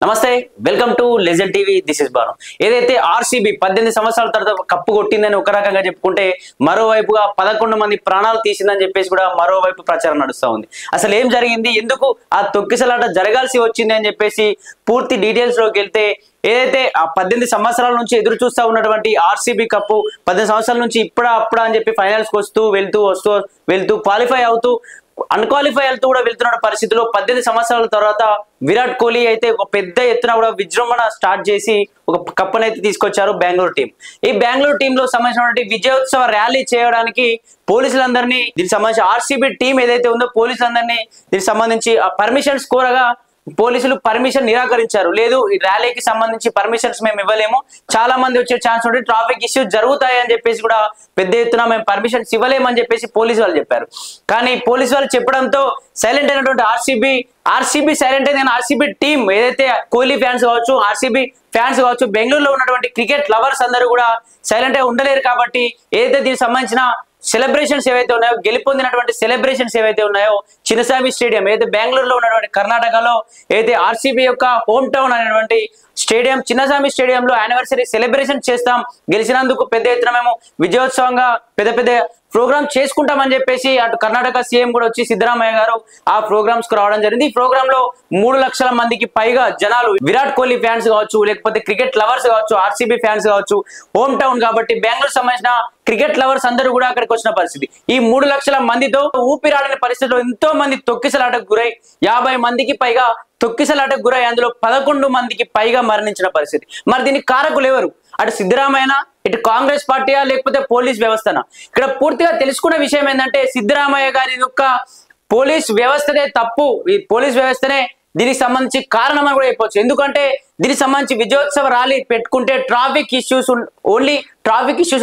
నమస్తే welcome to legend TV this is Banu ఏదైతే RCB 18 సంవత్సరాల తర్వాత కప్పు కొట్టిందని ఒక రకంగా చెప్పుకుంటే మరోవైపుగా 11 మంది ప్రాణాలు తీసిందని చెప్పేసి కూడా మరోవైపు ప్రచారం నడుస్తూ ఉంది. అసలు ఏం జరిగింది, ఎందుకు ఆ తొక్కిసలాట జరగాల్సి వచ్చింది అని చెప్పేసి పూర్తి డీటెయిల్స్ లోకి వెళ్తే ఏదైతే ఆ 18 సంవత్సరాల నుంచి ఎదురు చూస్తూ ఉన్నటువంటి ఆర్సీబీ కప్పు 18 సంవత్సరాల నుంచి అప్పుడా అని చెప్పి ఫైనల్స్ కి వెళ్తూ క్వాలిఫై అవుతూ అన్క్వాలిఫై అవుతూ కూడా వెళ్తున్న పరిస్థితిలో 18 సంవత్సరాల తర్వాత విరాట్ కోహ్లీ అయితే ఒక పెద్ద ఎత్తున కూడా విజృంభణ స్టార్ట్ చేసి ఒక కప్పునైతే తీసుకొచ్చారు బెంగళూరు టీం. ఈ బెంగళూరు టీం లో సంబంధించినటువంటి విజయోత్సవ ర్యాలీ చేయడానికి పోలీసులందరినీ, దీనికి సంబంధించి ఆర్సీబీ టీం ఏదైతే ఉందో పోలీసులందరినీ దీనికి సంబంధించి ఆ పర్మిషన్స్ కోరగా పోలీసులు పర్మిషన్ నిరాకరించారు. లేదు, ఈ ర్యాలీకి సంబంధించి పర్మిషన్స్ మేము ఇవ్వలేము, చాలా మంది వచ్చే ఛాన్స్ ఉంటే ట్రాఫిక్ ఇష్యూస్ జరుగుతాయని చెప్పేసి కూడా పెద్ద ఎత్తున మేము పర్మిషన్స్ ఇవ్వలేమని చెప్పేసి పోలీసు వాళ్ళు చెప్పారు. కానీ పోలీసు వాళ్ళు చెప్పడంతో సైలెంట్ అయినటువంటి ఆర్సీబీ సైలెంట్ అయింది. ఆర్సీబీ టీం ఏదైతే కోహ్లీ ఫ్యాన్స్ కావచ్చు, ఆర్సీబీ ఫ్యాన్స్ కావచ్చు, బెంగళూరులో ఉన్నటువంటి క్రికెట్ లవర్స్ అందరూ కూడా సైలెంట్ గా ఉండలేరు. కాబట్టి ఏదైతే దీనికి సంబంధించిన సెలబ్రేషన్స్ ఏవైతే ఉన్నాయో, గెలుపొందినటువంటి సెలబ్రేషన్స్ ఏవైతే ఉన్నాయో, చిన్నస్వామి స్టేడియం ఏదైతే బెంగళూరులో ఉన్నటువంటి కర్ణాటకలో ఏదైతే ఆర్సీబీ యొక్క హోమ్ టౌన్ అనేటువంటి స్టేడియం చిన్నస్వామి స్టేడియంలో యానివర్సరీ సెలబ్రేషన్ చేస్తాం, గెలిచినందుకు పెద్ద ఎత్తున మేము విజయోత్సవంగా పెద్ద ప్రోగ్రామ్ చేసుకుంటామని చెప్పేసి అటు కర్ణాటక సీఎం కూడా వచ్చి సిద్ధరామయ్య గారు ఆ ప్రోగ్రామ్స్ కు రావడం జరిగింది. ఈ ప్రోగ్రామ్ లో 3 లక్షల మందికి పైగా జనాలు, విరాట్ కోహ్లీ ఫ్యాన్స్ కావచ్చు, లేకపోతే క్రికెట్ లవర్స్ కావచ్చు, ఆర్సీబీ ఫ్యాన్స్ కావచ్చు, హోమ్ టౌన్ కాబట్టి బెంగళూరు సంబంధించిన క్రికెట్ లవర్స్ అందరూ కూడా అక్కడికి వచ్చిన పరిస్థితి. ఈ 3 లక్షల మందితో ఊపిరాడని పరిస్థితిలో ఎంతో మంది తొక్కిసలాటకు గురై 50 మందికి పైగా తొక్కిసలాటకు గురై అందులో 11 మందికి పైగా మరణించిన పరిస్థితి. మరి దీనికి కారకులు ఎవరు? అటు సిద్ధరామయ్య, ఇటు కాంగ్రెస్ పార్టీయా, లేకపోతే పోలీస్ వ్యవస్థనా? ఇక్కడ పూర్తిగా తెలుసుకున్న విషయం ఏంటంటే సిద్ధరామయ్య గారి యొక్క పోలీస్ వ్యవస్థనే తప్పు, ఈ పోలీస్ వ్యవస్థనే దీనికి సంబంధించి కారణం అని కూడా చెప్పొచ్చు. ఎందుకంటే దీనికి సంబంధించి విజయోత్సవ ర్యాలీ పెట్టుకుంటే ట్రాఫిక్ ఇష్యూస్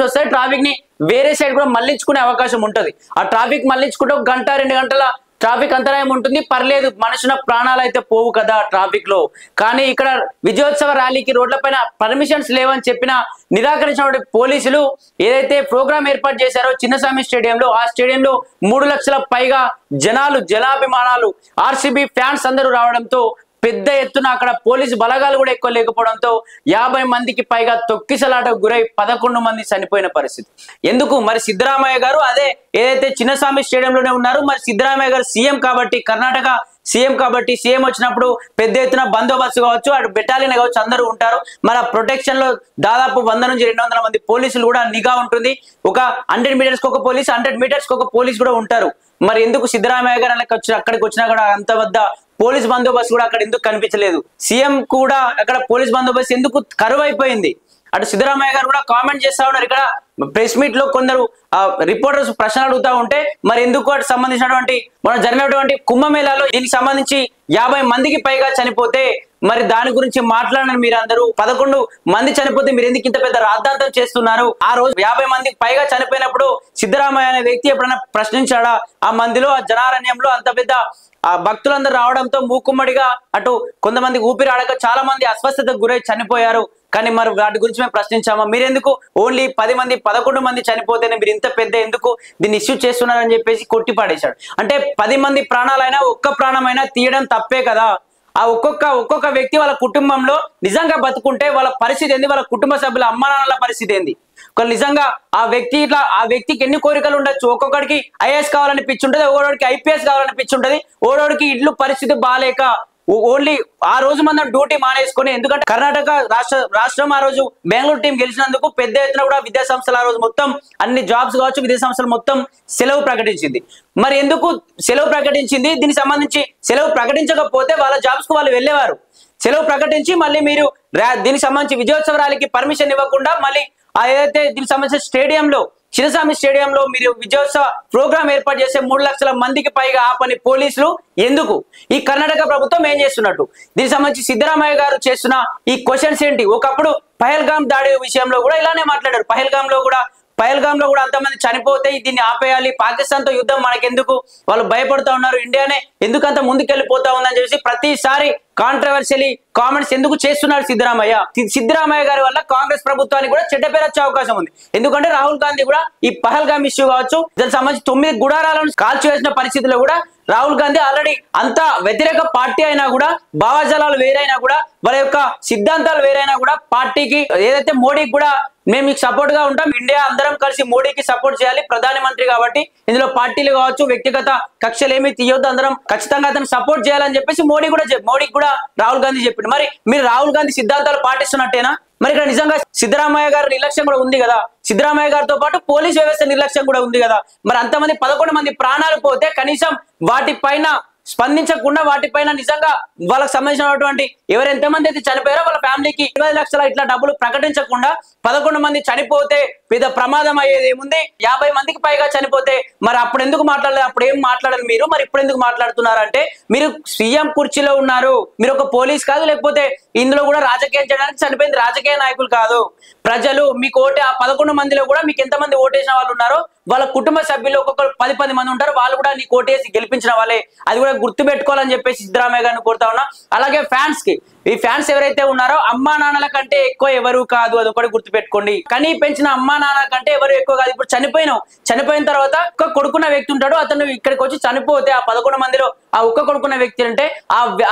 వస్తాయి, ట్రాఫిక్ ని వేరే సైడ్ కూడా మళ్లించుకునే అవకాశం ఉంటుంది. ఆ ట్రాఫిక్ మళ్లించుకుంటే 1 గంట 2 గంటల ట్రాఫిక్ అంతరాయం ఉంటుంది, పర్లేదు, మనుషుల ప్రాణాలు అయితే పోవు కదా ట్రాఫిక్ లో. కానీ ఇక్కడ విజయోత్సవ ర్యాలీకి రోడ్లపైన పర్మిషన్స్ లేవని చెప్పిన నిరాకరించిన పోలీసులు ఏదైతే ప్రోగ్రామ్ ఏర్పాటు చేశారో చిన్నస్వామి స్టేడియంలో, ఆ స్టేడియంలో 3 లక్షల పైగా జనాభిమానాలు ఆర్సీబీ ఫ్యాన్స్ అందరూ రావడంతో పెద్ద ఎత్తున అక్కడ పోలీసు బలగాలు కూడా ఎక్కువ లేకపోవడంతో 50 మందికి పైగా తొక్కిసలాటకు గురై 11 మంది చనిపోయిన పరిస్థితి. ఎందుకు? మరి సిద్ధరామయ్య గారు అదే ఏదైతే చిన్నస్వామి స్టేడియంలోనే ఉన్నారు. మరి సిద్ధరామయ్య గారు సీఎం కాబట్టి, కర్ణాటక సీఎం కాబట్టి, సీఎం వచ్చినప్పుడు పెద్ద ఎత్తున బందోబస్తు కావచ్చు, అటు బెటాలియన్ కావచ్చు, అందరూ ఉంటారు. మరి ఆ ప్రొటెక్షన్ లో దాదాపు 100 నుంచి 200 మంది పోలీసులు కూడా నిఘా ఉంటుంది. ఒక 100 మీటర్స్ ఒక పోలీస్, 100 మీటర్స్ ఒక పోలీస్ కూడా ఉంటారు. మరి ఎందుకు సిద్ధరామయ్య గారు అక్కడికి వచ్చినా కూడా అంత వద్ద పోలీస్ బందోబస్తు కూడా అక్కడ ఎందుకు కనిపించలేదు? సీఎం కూడా అక్కడ పోలీస్ బందోబస్తు ఎందుకు కరువు అయిపోయింది? అటు సిద్ధరామయ్య గారు కూడా కామెంట్ చేస్తా ఉన్నారు. ఇక్కడ ప్రెస్ మీట్ లో కొందరు రిపోర్టర్స్ ప్రశ్నలు అడుగుతా ఉంటే మరి ఎందుకు అటు సంబంధించినటువంటి మనం జరిగినటువంటి కుంభమేళాలో దీనికి సంబంధించి 50 మందికి పైగా చనిపోతే మరి దాని గురించి మాట్లాడని మీరు అందరూ 11 మంది చనిపోతే మీరు ఎందుకు ఇంత పెద్ద రాద్ధాంతం చేస్తున్నారు? ఆ రోజు 50 మందికి పైగా చనిపోయినప్పుడు సిద్ధరామయ్య అనే వ్యక్తి ఎప్పుడైనా ప్రశ్నించాడా? ఆ మందిలో, ఆ జనారణ్యంలో అంత పెద్ద ఆ భక్తులందరూ రావడంతో మూకుమ్మడిగా అటు కొంతమంది ఊపిరాడక చాలా మంది అస్వస్థతకు గురై చనిపోయారు. కానీ మరి వాటి గురించి మేము ప్రశ్నించామా? మీరెందుకు ఓన్లీ 10 మంది 11 మంది చనిపోతేనే మీరు ఇంత పెద్ద ఎందుకు దీన్ని ఇష్యూ చేస్తున్నారని చెప్పేసి కొట్టిపాడేశాడు. అంటే 10 మంది ప్రాణాలైనా, ఒక్క ప్రాణమైనా తీయడం తప్పే కదా. ఆ ఒక్కొక్క వ్యక్తి వాళ్ళ కుటుంబంలో నిజంగా బతుకుంటే వాళ్ళ పరిస్థితి ఏంది, వాళ్ళ కుటుంబ సభ్యుల అమ్మ నాన్నల పరిస్థితి ఏంది? నిజంగా ఆ వ్యక్తికి ఎన్ని కోరికలు ఉండొచ్చు. ఒక్కొక్కడికి ఐఏఎస్ కావాలని పిచ్చి ఉంటుంది, ఓడోడికి ఐపీఎస్ కావాలని పిచ్చి ఉంటుంది, ఓడోడికి ఇల్లు పరిస్థితి బాగాలేక ఓన్లీ ఆ రోజు మనం డ్యూటీ మానేసుకొని, ఎందుకంటే కర్ణాటక రాష్ట్రం ఆ రోజు బెంగళూరు టీం గెలిచినందుకు పెద్ద ఎత్తున కూడా విద్యా సంస్థలు ఆ రోజు మొత్తం అన్ని జాబ్స్ కావచ్చు, విద్యా సంస్థలు మొత్తం సెలవు ప్రకటించింది. మరి ఎందుకు సెలవు ప్రకటించింది? దీనికి సంబంధించి సెలవు ప్రకటించకపోతే వాళ్ళ జాబ్స్ కు వాళ్ళు వెళ్ళేవారు. సెలవు ప్రకటించి మళ్ళీ మీరు దీనికి సంబంధించి విజయోత్సవ ర్యాలీకి పర్మిషన్ ఇవ్వకుండా మళ్ళీ ఏదైతే దీనికి సంబంధించిన స్టేడియంలో, చిన్నస్వామి స్టేడియంలో మీరు విజయోత్సవ ప్రోగ్రామ్ ఏర్పాటు చేసే 3 లక్షల మందికి పైగా ఆపని పోలీసులు ఎందుకు? ఈ కర్ణాటక ప్రభుత్వం ఏం చేస్తున్నట్టు? దీనికి సంబంధించి సిద్ధరామయ్య గారు చేస్తున్న ఈ క్వశ్చన్స్ ఏంటి? ఒకప్పుడు పహల్గామ్ దాడి విషయంలో కూడా ఇలానే మాట్లాడారు. పహల్గామ్ లో కూడా అంతమంది చనిపోతే దీన్ని ఆపేయాలి, పాకిస్తాన్ తో యుద్ధం మనకెందుకు, వాళ్ళు భయపడుతూ ఉన్నారు, ఇండియానే ఎందుకంత ముందుకెళ్ళిపోతా ఉందని చెప్పేసి ప్రతిసారి కాంట్రవర్షియలీ కామెంట్స్ ఎందుకు చేస్తున్నారు సిద్ధరామయ్య గారి వల్ల కాంగ్రెస్ ప్రభుత్వానికి కూడా చెడ్డ పేరు వచ్చే అవకాశం ఉంది. ఎందుకంటే రాహుల్ గాంధీ కూడా ఈ పహల్గామ్ ఇష్యూ కావచ్చు, దానికి సంబంధించి 9 గుడారాలను కాల్చివేసిన పరిస్థితుల్లో కూడా రాహుల్ గాంధీ ఆల్రెడీ అంత వ్యతిరేక పార్టీ అయినా కూడా, భావజాలాలు వేరైనా కూడా, వాళ్ళ యొక్క సిద్ధాంతాలు వేరైనా కూడా పార్టీకి ఏదైతే మోడీకి కూడా మేము మీకు సపోర్ట్ గా ఉంటాం, ఇండియా అందరం కలిసి మోడీకి సపోర్ట్ చేయాలి, ప్రధానమంత్రి కాబట్టి ఇందులో పార్టీలు కావచ్చు వ్యక్తిగత కక్షలు ఏమి తీయొద్దు, అందరం ఖచ్చితంగా అతను సపోర్ట్ చేయాలని చెప్పేసి మోడీకి కూడా రాహుల్ గాంధీ చెప్పిండు. మరి మీరు రాహుల్ గాంధీ సిద్ధాంతాలు పాటిస్తున్నట్టేనా? మరి ఇక్కడ నిజంగా సిద్ధరామయ్య గారి నిర్లక్ష్యం కూడా ఉంది కదా, సిద్ధరామయ్య గారితో పాటు పోలీస్ వ్యవస్థ నిర్లక్ష్యం కూడా ఉంది కదా. మరి అంతమంది 11 మంది ప్రాణాలు పోతే కనీసం వాటిపైన స్పందించకుండా, వాటిపైన నిజంగా వాళ్ళకి సంబంధించినటువంటి ఎవరు ఎంతమంది అయితే చనిపోయారో వాళ్ళ ఫ్యామిలీకి 20 లక్షల ఇట్లా డబ్బులు ప్రకటించకుండా 11 మంది చనిపోతే పెద్ద ప్రమాదం అయ్యేది ఏముంది? 50 మందికి పైగా చనిపోతే మరి అప్పుడు ఎందుకు మాట్లాడలేదు? అప్పుడు ఏం మాట్లాడాలి మీరు? మరి ఇప్పుడు ఎందుకు మాట్లాడుతున్నారంటే మీరు సీఎం కుర్చీలో ఉన్నారు, మీరు ఒక పోలీస్ కాదు, లేకపోతే ఇందులో కూడా రాజకీయం చేయడానికి చనిపోయింది రాజకీయ నాయకులు కాదు, ప్రజలు మీకు ఓటే. ఆ 11 మందిలో కూడా మీకు ఎంతమంది ఓటేసిన వాళ్ళు ఉన్నారో వాళ్ళ కుటుంబ సభ్యులు ఒక్కొక్కరు 10 మంది ఉంటారు, వాళ్ళు కూడా నీకు ఓటేసి గెలిపించిన వాళ్ళే, అది కూడా గుర్తు పెట్టుకోవాలని చెప్పేసి సిద్ధరామయ్య గారిని కోరుతా ఉన్నా. అలాగే ఫ్యాన్స్ కి, ఈ ఫ్యాన్స్ ఎవరైతే ఉన్నారో అమ్మా నాన్నల కంటే ఎక్కువ ఎవరు కాదు, అది ఒకటి గుర్తు పెట్టుకోండి. కానీ పెంచిన అమ్మా నాన్న కంటే ఎవరు ఎక్కువ కాదు. ఇప్పుడు చనిపోయిన తర్వాత ఒక్క కొడుకున్న వ్యక్తి ఉంటాడు, అతను ఇక్కడికి వచ్చి చనిపోతే ఆ 11 మందిలో ఆ ఒక్క కొడుకున్న వ్యక్తి అంటే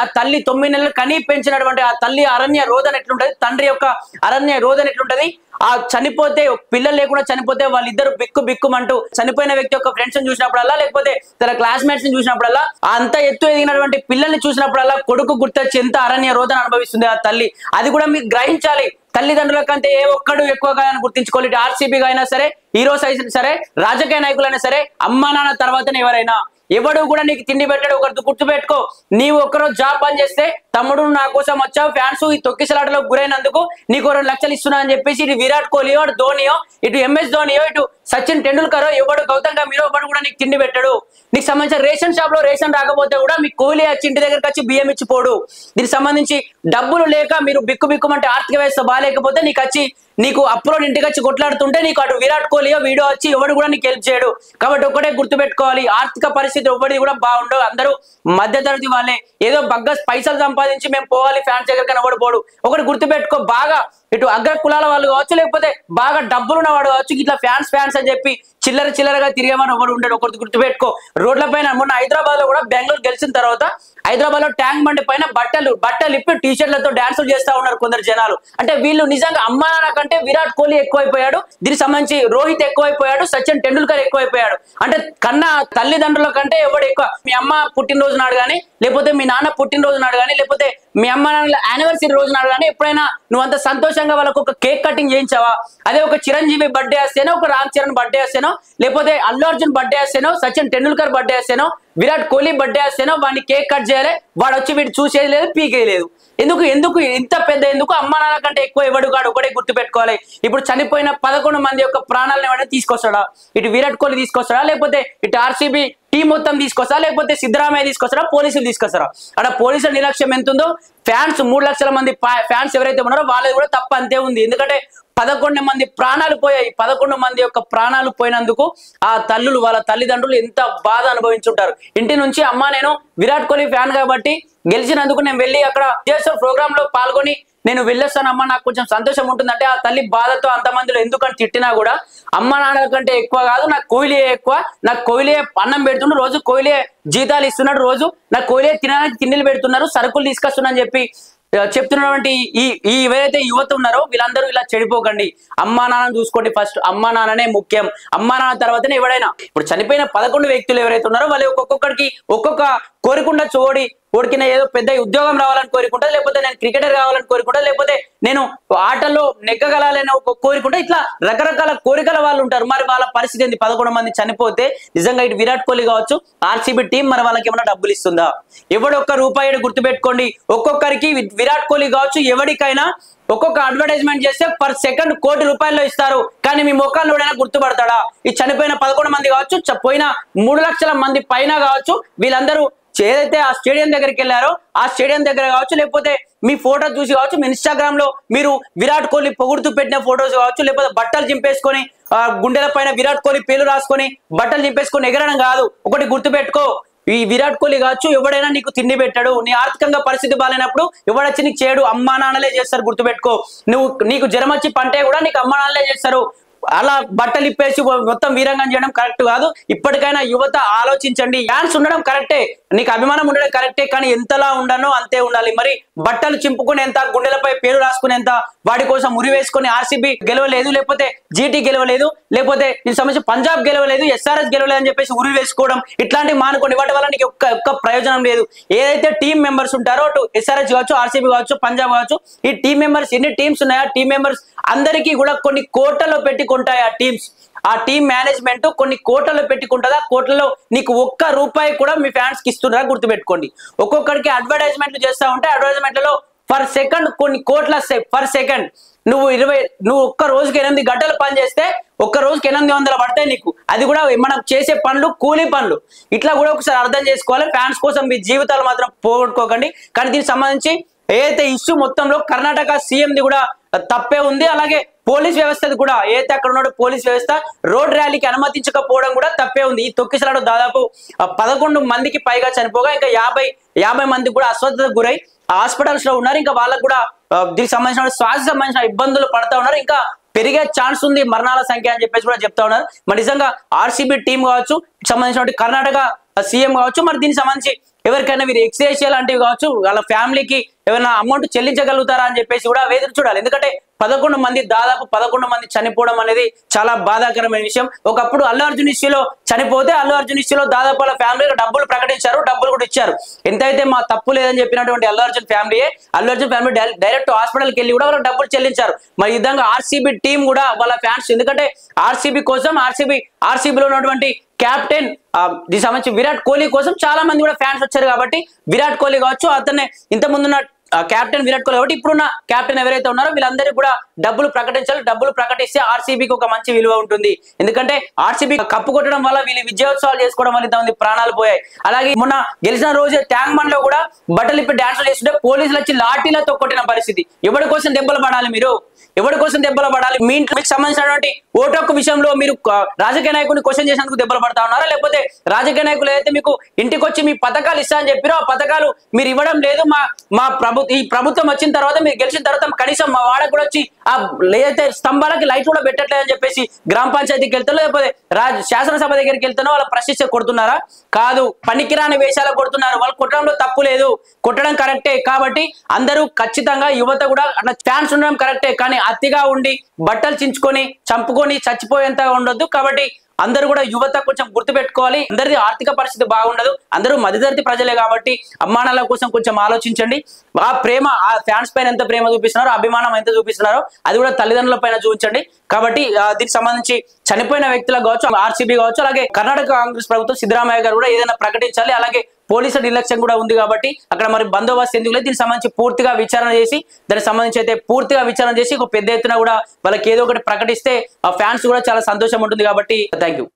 ఆ తల్లి 9 నెలలు కనీ పెంచినటువంటి ఆ తల్లి అరణ్య రోదన ఎట్లుంటది, తండ్రి యొక్క అరణ్య రోదన ఎట్లుంటది, ఆ చనిపోతే పిల్లలు లేకుండా చనిపోతే వాళ్ళిద్దరు బిక్కుమంటూ చనిపోయిన వ్యక్తి యొక్క ఫ్రెండ్స్ ని చూసినప్పుడల్లా, లేకపోతే తన క్లాస్మేట్స్ ని చూసినప్పుడల్లా, అంత ఎత్తు ఎదిగినటువంటి పిల్లల్ని చూసినప్పుడల్లా కొడుకు గుర్తొచ్చి ఎంత అరణ్య రోదన అనుభవిస్తుంది ఆ తల్లి. అది కూడా మీరు గ్రహించాలి. తల్లిదండ్రుల కంటే ఏ ఒక్కడు ఎక్కువగా గుర్తించుకోవాలి. ఆర్సీబీగా అయినా సరే, హీరోస్ అయినా సరే, రాజకీయ నాయకులైనా సరే, అమ్మా నాన్న తర్వాతనే ఎవరైనా. ఎవడు కూడా నీకు తిండి పెట్టాడు. ఒకటి గుర్తు పెట్టుకో, నీవు ఒక్కరోజు జాబ్ పని చేస్తే తమ్ముడు నా కోసం వచ్చావు, ఫ్యాన్స్ ఈ తొక్కిసలాటలో గురైనందుకు నీకు 2 లక్షలు ఇస్తున్నా అని చెప్పేసి ఇటు విరాట్ కోహ్లీయో, అటు ధోనియో, ఇటు MS ధోనియో, ఇటు సచిన్ టెండూల్కర్, ఎవడు గౌతమ్ గంభీరో ఎవడు కూడా నీకు తిండి పెట్టాడు. నీకు సంబంధించిన రేషన్ షాప్ లో రేషన్ రాకపోతే కూడా మీ కోహ్లీ వచ్చి ఇంటి దగ్గరకు వచ్చి బియ్యం ఇచ్చిపోడు. దీనికి సంబంధించి డబ్బులు లేక మీరు బిక్కుమంటే ఆర్థిక వ్యవస్థ బాగాలేకపోతే నీకు అప్లోడ్ ఇంటికి వచ్చి కొట్లాడుతుంటే నీకు అటు విరాట్ కోహ్లీయో వీడియో వచ్చి ఎవడు కూడా నీకు హెల్ప్ చేయడు. కాబట్టి ఒకటే గుర్తు పెట్టుకోవాలి, ఆర్థిక పరిస్థితి ఎవరిది కూడా బాగుండవు. అందరూ మధ్యతరగతి వాళ్ళే. ఏదో బగ్గస్ పైసలు సంపాదించి మేము పోవాలి ఫ్యాన్స్ దగ్గర ఎవడు పోడు. ఒకటి గుర్తు పెట్టుకో, బాగా ఇటు అగ్ర కులాల వాళ్ళు కావచ్చు, లేకపోతే బాగా డబ్బులున్న వాడు కావచ్చు, ఇట్లా ఫ్యాన్స్ అని చెప్పి చిల్లరగా తిరిగేవాడు ఒకడు ఉండడు. ఒకటి గుర్తు పెట్టుకో, రోడ్ల పైన మొన్న హైదరాబాద్ లో కూడా బెంగళూరు గెలిచిన తర్వాత హైదరాబాద్ లో ట్యాంక్ బండి పైన బట్టలు ఇప్పి టీషర్ట్లతో డాన్సులు చేస్తా ఉన్నారు కొందరు జనాలు. అంటే వీళ్ళు నిజంగా అమ్మా నాన్న కంటే విరాట్ కోహ్లీ ఎక్కువైపోయాడు, దీనికి సంబంధించి రోహిత్ ఎక్కువైపోయాడు, సచిన్ టెండూల్కర్ ఎక్కువైపోయాడు. అంటే కన్నా తల్లిదండ్రుల కంటే ఎవడు ఎక్కువ. మీ అమ్మ పుట్టినరోజు నాడు కానీ, లేకపోతే మీ నాన్న పుట్టినరోజు నాడు కానీ, లేకపోతే మీ అమ్మ నాన్న యానివర్సరీ రోజు నాడు కానీ ఎప్పుడైనా నువ్వు అంత సంతోషంగా వాళ్ళకు ఒక కేక్ కటింగ్ చేయించావా? అదే ఒక చిరంజీవి బర్త్డే వస్తేనో, ఒక రామ్ చరణ్ బర్త్డే వస్తేనో, లేకపోతే అల్లు అర్జున్ బర్త్డే వస్తేనో, సచిన్ టెండూల్కర్ బర్త్డే వస్తేనో, విరాట్ కోహ్లీ బర్త్డే వస్తేనో వాడిని కేక్ కట్ చేయాలి, వాడు వచ్చి వీడు చూసేది లేదు, పీకేది లేదు. ఎందుకు ఇంత పెద్ద ఎందుకు? అమ్మా నాన్న కంటే ఎక్కువ ఎవడు కాడు. ఒకటే గుర్తు పెట్టుకోవాలి. ఇప్పుడు చనిపోయిన 11 మంది యొక్క ప్రాణాలను ఎవరైనా తీసుకొస్తాడా? ఇటు విరాట్ కోహ్లీ తీసుకొస్తాడా, లేకపోతే ఇటు ఆర్సీబీ టీం మొత్తం తీసుకొస్తారా, లేకపోతే సిద్ధరామయ్య తీసుకొస్తారా, పోలీసులు తీసుకొస్తారా? అక్కడ పోలీసుల నిర్లక్ష్యం ఎంత ఉందో, ఫ్యాన్స్ 3 లక్షల మంది ఫ్యాన్స్ ఎవరైతే ఉన్నారో వాళ్ళది కూడా తప్ప అంతే ఉంది. ఎందుకంటే 11 మంది ప్రాణాలు పోయాయి. 11 మంది యొక్క ప్రాణాలు పోయినందుకు ఆ తల్లులు, వాళ్ళ తల్లిదండ్రులు ఎంత బాధ అనుభవించుంటారు. ఇంటి నుంచి అమ్మ నేను విరాట్ కోహ్లీ ఫ్యాన్ కాబట్టి గెలిచినందుకు నేను వెళ్ళి అక్కడ ప్రోగ్రామ్ లో పాల్గొని నేను వెళ్ళొస్తానమ్మా, నాకు కొంచెం సంతోషం ఉంటుందంటే ఆ తల్లి బాధతో అంతమందిలో ఎందుకని తిట్టినా కూడా అమ్మ నాన్నల కంటే ఎక్కువ కాదు, నాకు కోహ్లీ ఎక్కువ, నాకు కోహ్లీ అన్నం పెడుతున్నాడు, రోజు కోహ్లీ జీతాలు ఇస్తున్నాడు, రోజు నాకు కోహ్లీ తినడానికి తిండిలు పెడుతున్నారు, సరుకులు తీసుకొస్తున్నారని చెప్పి చెప్తున్నటువంటి ఈ ఎవరైతే యువత ఉన్నారో వీళ్ళందరూ ఇలా చెడిపోకండి. అమ్మా నాన్నని చూసుకోండి ఫస్ట్. అమ్మా నాన్ననే ముఖ్యం. అమ్మా నాన్న తర్వాతనే ఎవడైనా. ఇప్పుడు చనిపోయిన 11 వ్యక్తులు ఎవరైతే ఉన్నారో వాళ్ళు ఒక్కొక్కరికి ఒక్కొక్క కోరికుండా ఓడికిన ఏదో పెద్ద ఉద్యోగం రావాలని కోరుకుంటా, లేకపోతే నేను క్రికెటర్ కావాలని కోరుకుంటా, లేకపోతే నేను ఆటల్లో నెగ్గగలాలని కోరుకుంటా, ఇట్లా రకరకాల కోరికల వాళ్ళు ఉంటారు. మరి వాళ్ళ పరిస్థితి ఏంది? 11 మంది చనిపోతే నిజంగా ఇటు విరాట్ కోహ్లీ కావచ్చు, ఆర్సీబీ టీం మరి వాళ్ళకి ఏమైనా డబ్బులు ఇస్తుందా? ఎవడు ఒక్క రూపాయి గుర్తుపెట్టుకోండి. ఒక్కొక్కరికి విరాట్ కోహ్లీ కావచ్చు ఎవరికైనా ఒక్కొక్క అడ్వర్టైజ్మెంట్ చేస్తే పర్ సెకండ్ ₹1 కోటి ఇస్తారు. కానీ మీ మొక్కలు ఎవడైనా గుర్తుపడతాడా? ఈ చనిపోయిన 11 మంది కావచ్చు, పోయిన 3 లక్షల మంది పైన కావచ్చు, వీళ్ళందరూ ఏదైతే ఆ స్టేడియం దగ్గరికి వెళ్ళారో ఆ స్టేడియం దగ్గర కావచ్చు, లేకపోతే మీ ఫోటో చూసి కావచ్చు, మీ ఇన్స్టాగ్రామ్ లో మీరు విరాట్ కోహ్లీ పొగుడుతూ పెట్టిన ఫోటోస్ కావచ్చు, లేకపోతే బట్టలు చింపేసుకొని గుండెల పైన విరాట్ కోహ్లీ పేరు రాసుకొని బట్టలు చింపేసుకొని ఎగరడం కాదు. ఒకటి గుర్తుపెట్టుకో, ఈ విరాట్ కోహ్లీ కావచ్చు, ఎవడైనా నీకు తిండి పెట్టాడు, నీ ఆర్థికంగా పరిస్థితి బాగాలేనప్పుడు ఎవడొచ్చి నీకు చేయడు, అమ్మా నాన్నలే చేస్తారు, గుర్తుపెట్టుకో. నీకు జ్వరం వచ్చి పంటే కూడా నీకు అమ్మా నాన్నలే చేస్తారు. అలా బట్టలు ఇప్పేసి మొత్తం వీరంగం చేయడం కరెక్ట్ కాదు. ఇప్పటికైనా యువత ఆలోచించండి. ఫ్యాన్స్ ఉండడం కరెక్టే, నీకు అభిమానం ఉండడం కరెక్టే, కానీ ఎంతలా ఉండనో అంతే ఉండాలి. మరి బట్టలు చింపుకునేంత, గుండెలపై పేరు రాసుకునేంత, వాడి కోసం ఉరి వేసుకుని ఆర్సీబీ గెలవలేదు, లేకపోతే జీటీ గెలవలేదు, లేకపోతే దీనికి సంబంధించి పంజాబ్ గెలవలేదు, ఎస్ఆర్ఎస్ గెలవలేదు అని చెప్పేసి ఉరి వేసుకోవడం, ఇట్లాంటివి మానుకోండి. వాటి వల్ల నీకు ఒక్క ప్రయోజనం లేదు. ఏదైతే టీం మెంబర్స్ ఉంటారో, అటు ఎస్ఆర్ఎస్ కావచ్చు, ఆర్సీబీ కావచ్చు, పంజాబ్ కావచ్చు, ఈ టీం మెంబర్స్ ఎన్ని టీమ్స్ ఉన్నాయో, టీం మెంబర్స్ అందరికీ కూడా కొన్ని కోట్లలో పెట్టుకుంటాయి ఆ టీమ్స్. ఆ టీం మేనేజ్మెంట్ కొన్ని కోట్లలో పెట్టుకుంటుందా, కోట్లలో నీకు ఒక్క రూపాయి కూడా మీ ఫ్యాన్స్ కి ఇస్తున్నారా, గుర్తుపెట్టుకోండి. ఒక్కొక్కడికి అడ్వర్టైజ్మెంట్లు చేస్తా ఉంటే అడ్వర్టైజ్మెంట్లలో పర్ సెకండ్ కొన్ని కోట్ల పర్ సెకండ్. నువ్వు ఒక్క రోజుకి 8 గంటలు పని చేస్తే ఒక్క రోజుకి 800 పడతాయి నీకు. అది కూడా మనం చేసే పనులు కూలీ పనులు. ఇట్లా కూడా ఒకసారి అర్థం చేసుకోవాలి. ఫ్యాన్స్ కోసం మీ జీవితాలు మాత్రం పోగొట్టుకోకండి. కానీ దీనికి సంబంధించి ఏదైతే ఇష్యూ మొత్తంలో కర్ణాటక సీఎంది కూడా తప్పే ఉంది. అలాగే పోలీస్ వ్యవస్థది కూడా, ఏదైతే అక్కడ ఉన్న పోలీస్ వ్యవస్థ రోడ్ ర్యాలీకి అనుమతించకపోవడం కూడా తప్పే ఉంది. ఈ తొక్కిసలాట దాదాపు 11 మందికి పైగా చనిపోగా ఇంకా 50 మందికి కూడా అస్వస్థతకు గురై హాస్పిటల్స్ లో ఉన్నారు. ఇంకా వాళ్ళకు కూడా దీనికి సంబంధించిన శ్వాస సంబంధించిన ఇబ్బందులు పడతా ఉన్నారు. ఇంకా పెరిగే ఛాన్స్ ఉంది మరణాల సంఖ్య అని చెప్పేసి కూడా చెప్తా ఉన్నారు. మరి నిజంగా ఆర్సీబీ టీం కావచ్చు, సంబంధించిన కర్ణాటక సీఎం కావచ్చు, మరి దీనికి సంబంధించి ఎవరికైనా మీరు ఎక్స్గ్రేషియా లాంటివి కావచ్చు, వాళ్ళ ఫ్యామిలీకి ఏమైనా అమౌంట్ చెల్లించగలుగుతారా అని చెప్పేసి కూడా ఎదురు చూడాలి. ఎందుకంటే 11 మంది, దాదాపు 11 మంది చనిపోవడం అనేది చాలా బాధాకరమైన విషయం. ఒకప్పుడు అల్లు అర్జున్ ఇష్యూలో చనిపోతే అల్లు అర్జున్ ఇష్యూలో దాదాపు వాళ్ళ ఫ్యామిలీకి డబ్బులు ప్రకటించారు, డబ్బులు కూడా ఇచ్చారు. ఎంతైతే మా తప్పు లేదని చెప్పినటువంటి అల్లు అర్జున్ ఫ్యామిలీ డైరెక్ట్ హాస్పిటల్కి వెళ్ళి కూడా వాళ్ళకి డబ్బులు చెల్లించారు. మరి ఈ విధంగా ఆర్సీబీ టీం కూడా వాళ్ళ ఫ్యాన్స్, ఎందుకంటే ఆర్సీబీ కోసం ఆర్సీబీలో ఉన్నటువంటి క్యాప్టెన్ దీనికి సంబంధించి విరాట్ కోహ్లీ కోసం చాలా మంది కూడా ఫ్యాన్స్ వచ్చారు. కాబట్టి విరాట్ కోహ్లీ కావచ్చు, అతనే ఇంత ముందున్న క్యాప్టెన్ విరాట్ కోహ్లీ కాబట్టి ఇప్పుడున్న క్యాప్టెన్ ఎవరైతే ఉన్నారో వీళ్ళందరికీ కూడా డబ్బులు ప్రకటించాలి. డబ్బులు ప్రకటిస్తే ఆర్సీబీకి ఒక మంచి విలువ ఉంటుంది. ఎందుకంటే ఆర్సీబీ కప్పు కొట్టడం వల్ల వీళ్ళు విజయోత్సవాలు చేసుకోవడం వల్ల ఇంతమంది ప్రాణాలు పోయాయి. అలాగే మొన్న గెలిచిన రోజు ట్యాంక్ బండ్ లో కూడా బట్టలు ఇప్పి డాన్సులు చేస్తుంటే పోలీసులు వచ్చి లాఠీలతో కొట్టిన పరిస్థితి. ఎవరి కోసం దెబ్బలు పడాలి మీరు? ఎవరి కోసం దెబ్బలు పడాలి? మీ ఇంట్లో మీకు సంబంధించినటువంటి ఓటు హక్కు విషయంలో మీరు రాజకీయ నాయకుడిని క్వశ్చన్ చేసినందుకు దెబ్బలు పడతా ఉన్నారా? లేకపోతే రాజకీయ నాయకులు ఏదైతే మీకు ఇంటికి వచ్చి మీ పథకాలు ఇస్తా అని చెప్పారో ఆ పథకాలు మీరు ఇవ్వడం లేదు, మా ఈ ప్రభుత్వం వచ్చిన తర్వాత, మీరు గెలిచిన తర్వాత కనీసం మా వాడకు కూడా వచ్చి ఆ ఏదైతే స్తంభాలకి లైట్ కూడా పెట్టట్లేదని చెప్పేసి గ్రామ పంచాయతీకి వెళ్తానో లేకపోతే శాసనసభ దగ్గరికి వెళ్తానో వాళ్ళ ప్రశ్నించ కొడుతున్నారా? కాదు, పనికిరాని వేషాలు కొడుతున్నారు. వాళ్ళు కొట్టడంలో తప్పు లేదు, కొట్టడం కరెక్టే. కాబట్టి అందరూ ఖచ్చితంగా యువత కూడా అట్లా ఫ్యాన్స్ ఉండడం కరెక్టే, కానీ అతిగా ఉండి బట్టలు చించుకొని చంపుకొని చచ్చిపోయేంతగా ఉండొద్దు. కాబట్టి అందరూ కూడా యువత కొంచెం గుర్తుపెట్టుకోవాలి. అందరిది ఆర్థిక పరిస్థితి బాగుండదు, అందరూ మధ్యతరగతి ప్రజలే. కాబట్టి అమ్మానాల కోసం కొంచెం ఆలోచించండి. ఆ ప్రేమ, ఆ ఫ్యాన్స్ పైన ఎంత ప్రేమ చూపిస్తున్నారో, అభిమానం ఎంత చూపిస్తున్నారో అది కూడా తల్లిదండ్రుల పైన చూపించండి. కాబట్టి దీనికి సంబంధించి చనిపోయిన వ్యక్తులకు కావచ్చు, ఆర్సీబీ కావచ్చు, అలాగే కర్ణాటక కాంగ్రెస్ ప్రభుత్వం సిద్ధరామయ్య గారు కూడా ఏదైనా ప్రకటించాలి. అలాగే పోలీసుల నిర్లక్ష్యం కూడా ఉంది కాబట్టి అక్కడ మరి బందోబస్తు ఎందుకు లేదు, దీనికి సంబంధించి పూర్తిగా విచారణ చేసి దానికి సంబంధించి అయితే పూర్తిగా విచారణ చేసి ఒక పెద్ద ఎత్తున కూడా వాళ్ళకి ఏదో ఒకటి ప్రకటిస్తే ఆ ఫ్యాన్స్ కూడా చాలా సంతోషం ఉంటుంది. కాబట్టి థ్యాంక్ యూ.